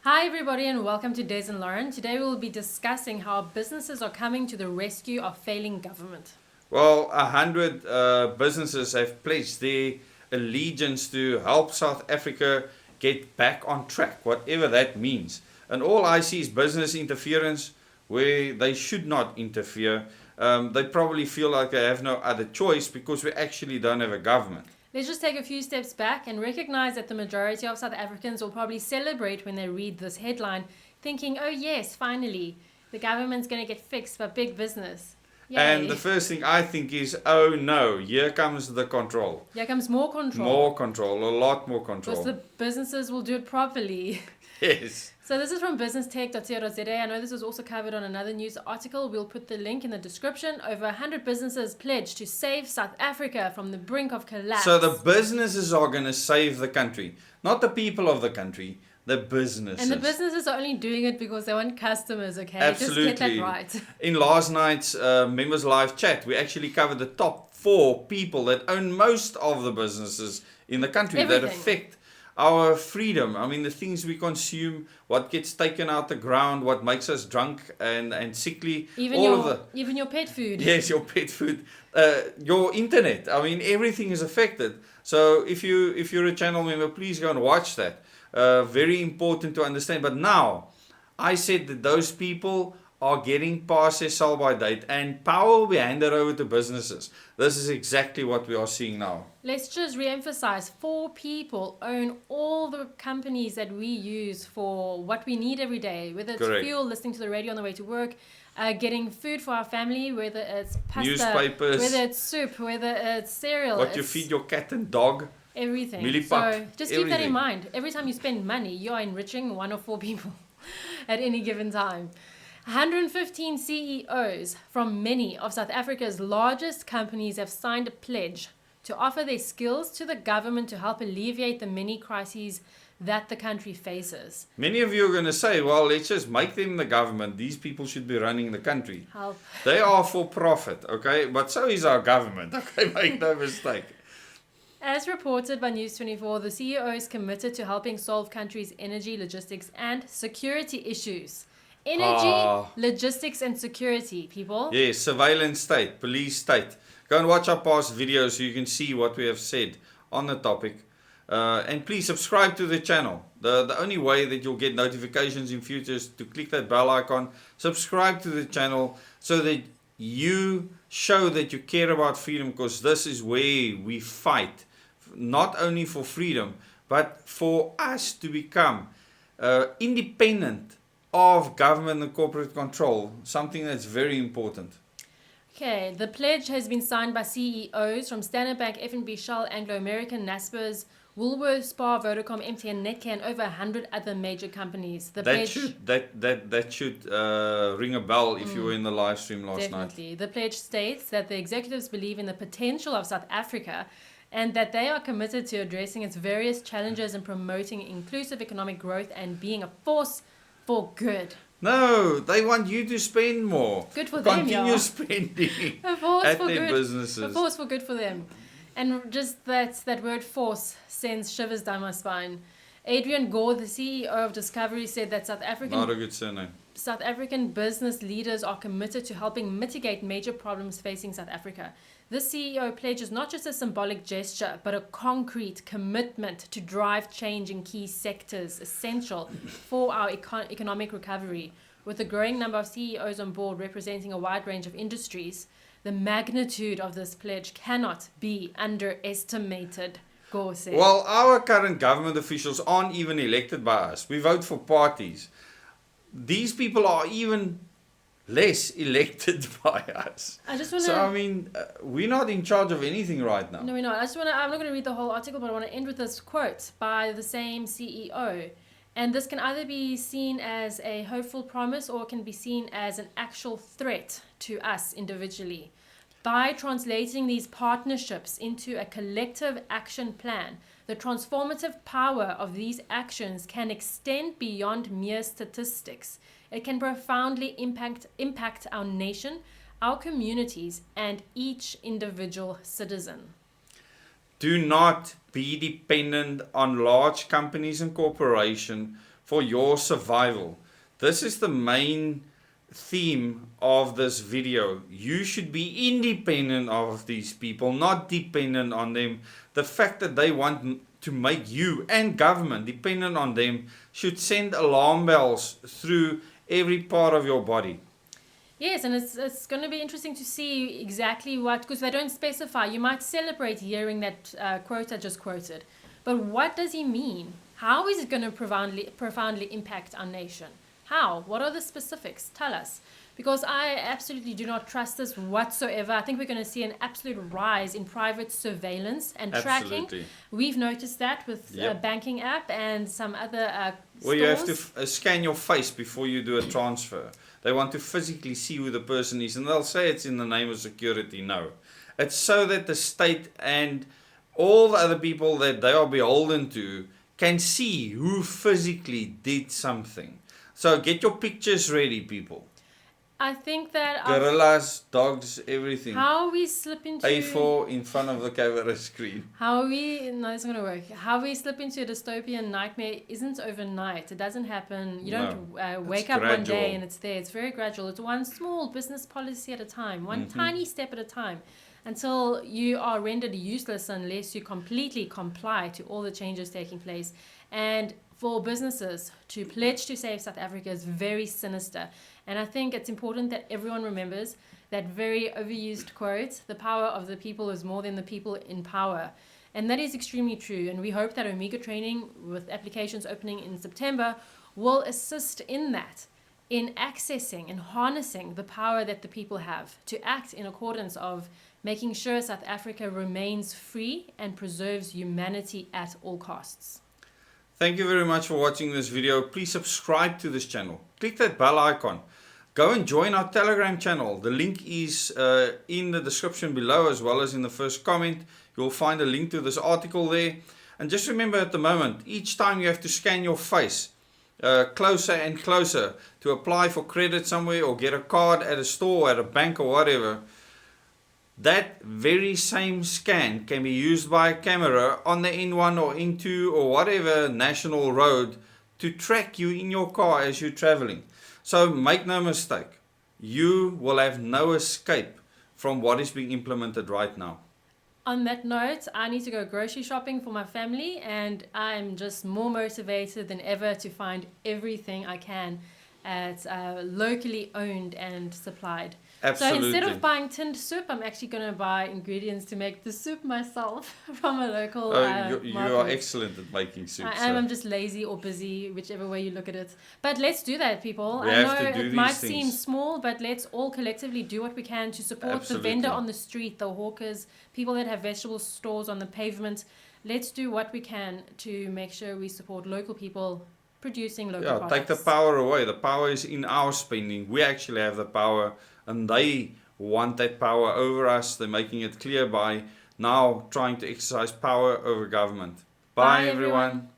Hi everybody and welcome to Dezz&Lauren. Today we will be discussing how businesses are coming to the rescue of failing government. Well, 100 businesses have pledged their allegiance to help South Africa get back on track, whatever that means. And all I see is business interference where they should not interfere. They probably feel like they have no other choice because we actually don't have a government. Let's just take a few steps back and recognize that the majority of South Africans will probably celebrate when they read this headline, thinking, oh yes, finally, the government's going to get fixed by big business. Yay. And the first thing I think is, oh no, here comes the control. Here comes more control. More control, a lot more control. Because the businesses will do it properly. Yes. So this is from businesstech.co.za. I know this was also covered on another news article. We'll put the link in the description. Over 100 businesses pledged to save South Africa from the brink of collapse. So the businesses are going to save the country, not the people of the country, the businesses. And the businesses are only doing it because they want customers, okay? Absolutely. Just get that right. In last night's members live chat, we actually covered the top 4 people that own most of the businesses in the country that affect our freedom. I mean, the things we consume, what gets taken out the ground, what makes us drunk and sickly. Even your pet food. Yes, your pet food, your internet. I mean, everything is affected. So if you're a channel member, please go and watch that. Very important to understand. But now, I said that those people are getting past their sell-by date and power will be handed over to businesses. This is exactly what we are seeing now. Let's just re-emphasize, 4 people own all the companies that we use for what we need every day, whether it's fuel, listening to the radio on the way to work, getting food for our family, whether it's pasta, newspapers, whether it's soup, whether it's cereal. What you feed your cat and dog. Everything. Millipap, so just keep that in mind. Every time you spend money, you are enriching 1 or 4 people at any given time. 115 CEOs from many of South Africa's largest companies have signed a pledge to offer their skills to the government to help alleviate the many crises that the country faces. Many of you are going to say, well, let's just make them the government. These people should be running the country. Help. They are for profit, okay? But so is our government, okay? Make no mistake. As reported by News24, the CEO is committed to helping solve country's energy, logistics, and security issues. Energy, logistics, and security, people. Yes, surveillance state, police state. Go and watch our past videos so you can see what we have said on the topic. And please subscribe to the channel. The only way that you'll get notifications in future is to click that bell icon. Subscribe to the channel so that you show that you care about freedom, because this is where we fight. Not only for freedom, but for us to become independent of government and corporate control, something that's very important. Okay, the pledge has been signed by CEOs from Standard Bank, FNB, Shell, Anglo American, Naspers, Woolworths, Spar, Vodacom, MTN, Netcare, and over 100 other major companies. That should ring a bell if you were in the live stream last night. Definitely. The pledge states that the executives believe in the potential of South Africa and that they are committed to addressing its various challenges and promoting inclusive economic growth and being a force for good. No, they want you to spend more. Good for them, Continue spending at their businesses. A force for good for them. And just that word force sends shivers down my spine. Adrian Gore, the CEO of Discovery, said that South African business leaders are committed to helping mitigate major problems facing South Africa. This CEO pledge is not just a symbolic gesture, but a concrete commitment to drive change in key sectors essential for our economic recovery. With a growing number of CEOs on board representing a wide range of industries, the magnitude of this pledge cannot be underestimated, Gore said. Well, our current government officials aren't even elected by us. We vote for parties. These people are even less elected by us. We're not in charge of anything right now. No, we're not. I'm not going to read the whole article, but I want to end with this quote by the same CEO. And this can either be seen as a hopeful promise or it can be seen as an actual threat to us individually. By translating these partnerships into a collective action plan, the transformative power of these actions can extend beyond mere statistics. It can profoundly impact our nation, our communities, and each individual citizen. Do not be dependent on large companies and corporations for your survival. This is the main theme of this video. You should be independent of these people, not dependent on them. The fact that they want to make you and government dependent on them should send alarm bells through every part of your body. Yes, and it's going to be interesting to see exactly what, because they don't specify. You might celebrate hearing that quote I just quoted, but what does he mean? How is it going to profoundly impact our nation? How? What are the specifics? Tell us. Because I absolutely do not trust this whatsoever. I think we're going to see an absolute rise in private surveillance and tracking. We've noticed that with a banking app and some other Well, you have to scan your face before you do a transfer. They want to physically see who the person is, and they'll say it's in the name of security. No. It's so that the state and all the other people that they are beholden to can see who physically did something. So get your pictures ready, people. I think that gorillas, dogs, everything. How we slip into A4 in front of the camera screen. No, it's not going to work. How we slip into a dystopian nightmare isn't overnight. It doesn't happen. You don't wake up one day and it's there. It's very gradual. It's one small business policy at a time, one tiny step at a time, until you are rendered useless unless you completely comply to all the changes taking place. And for businesses to pledge to save South Africa is very sinister. And I think it's important that everyone remembers that very overused quote, the power of the people is more than the people in power. And that is extremely true. And we hope that Omega training, with applications opening in September, will assist in that, in accessing and harnessing the power that the people have to act in accordance of making sure South Africa remains free and preserves humanity at all costs. Thank you very much for watching this video. Please subscribe to this channel. Click that bell icon. Go and join our Telegram channel. The link is in the description below, as well as in the first comment. You'll find a link to this article there. And just remember, at the moment, each time you have to scan your face closer and closer to apply for credit somewhere or get a card at a store, at a bank or whatever, that very same scan can be used by a camera on the N1 or N2 or whatever national road to track you in your car as you're traveling. So make no mistake, you will have no escape from what is being implemented right now. On that note, I need to go grocery shopping for my family, and I'm just more motivated than ever to find everything I can at locally owned and supplied. Absolutely. So instead of buying tinned soup, I'm actually going to buy ingredients to make the soup myself from a local you are excellent at making soup. I'm just lazy or busy, whichever way you look at it. But let's do that, people. I know it might seem small, but let's all collectively do what we can to support the vendor on the street, the hawkers, people that have vegetable stores on the pavement. Let's do what we can to make sure we support local people producing local products. Take the power away. The power is in our spending. We actually have the power, and they want that power over us. They're making it clear by now trying to exercise power over government. Bye everyone.